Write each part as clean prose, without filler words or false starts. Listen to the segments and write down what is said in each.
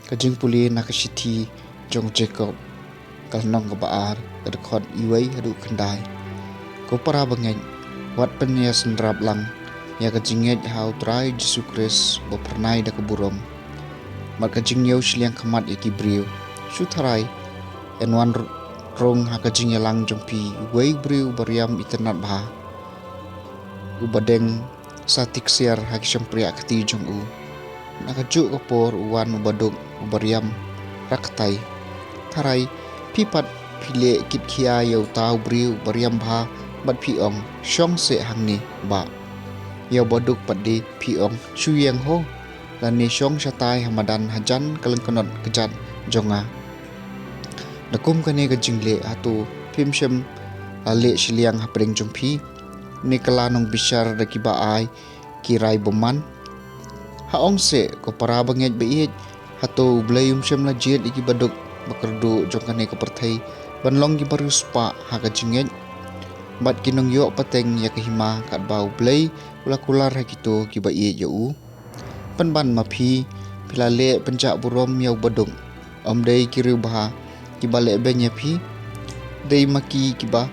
kajing puli nakashiti jong Jacob kalnong kabaar kadakot iway hadu kendai ko para bangay wat penya sendrap lang ya kajinget hau trai Jesu Kris bopernai da keburom mat kajing yau shiliang kamat ya kibriu sutarai enwan rong ha kajing yalang jongpi wei briu bariam iternat bah ubadeng satik siar ha kishampria kati jong u nakajuk kapor uwan ubaduk ubariam raktai tarai pipat pile kit kia yau tau briu bariam bah bat piong shong se hangni ba yau baduk padi piong shuyang ho lani shong shatai hamadan hajan kalengkonot kejat jonga dakum kane kajingle atu pimshem ale shiliang hapring jompi ni kalanong bishar daki baai kirai boman haong se ko para banget beit hatu blayum shem la jit iki baduk bakerdu jongkane keperthai banlong gi baruspa ha kajinget bat kinong yo pateng ya kahima kat bau blay ulakular hakito ki ba ye yo penban mapi pilale penjak burom yau badung om dei kiru bah ki bale benya pi dei maki ki ba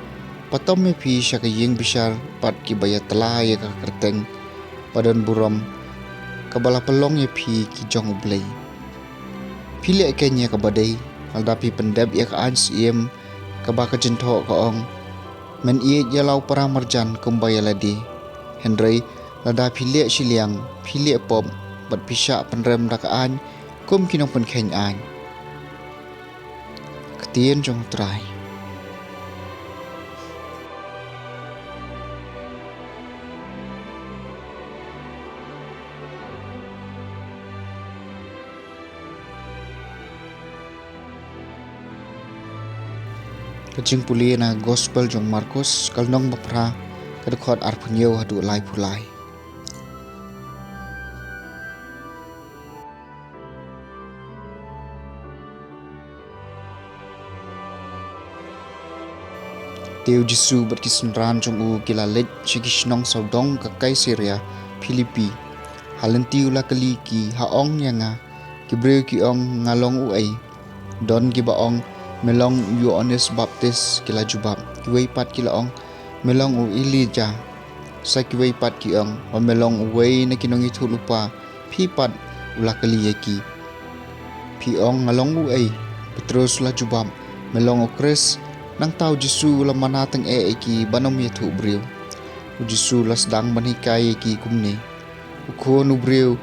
patom me pi syakaying bishar pat ki baya telah ya ka kerteng padan burom kabala pelong ya pi ki jong blay pile kenya ka badai aldapi pendep ya ka ans iem ka ba ka jentho ka ong men ie jalau para marjan kumbaya ladi Henry lada pile shiliang pile pom bat pisha penrem dakaan kum kinong penkhen an ketien jong trai kajing puli na gospel jong Markus kalnong bapra kadakot arpunyo hadu lai pulai Teu Jesu bat kisenran jong u kilalet shigishnong saudong kakai Syria Filipi halentiu la kali ki haong yanga kibreu ki ong ngalong u ai don ki baong melong Yohanes Baptis kila jubab kiwei pat kila ong melong u Elijah sa kiwei pat ki ong wa melong wei na kinong itu lupa pi pat ula kali yaki pi ong ngalong u ai Petrus la jubab melong u Kris nang tau Jesu la manateng ki banom yetu briu Jesu la sedang banikai ki kumni ukho nu briu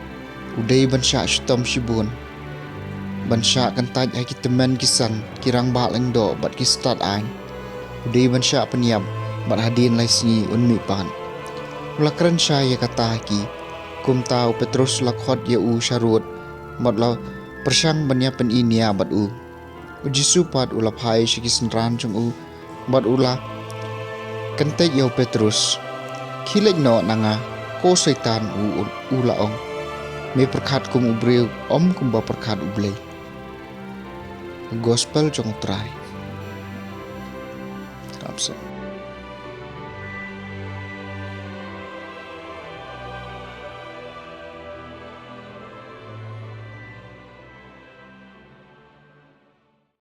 udai bansha shutam shibun bansha kantaj ki temen kisan kirang ba lang do bat ki start an udai bansha peniam bat hadin lai singi unmi pan ulakran sha ya kata ki kum tau Petrus la khot ya u sharut bat la persang banya pen inia bat u Jesu pat ula phai shikisenran jong u bat ula kante yo Petrus khilek no nanga ko setan u la ong me perkhat kum ubreu om kum ba perkhat ublei gospel jong trai tapse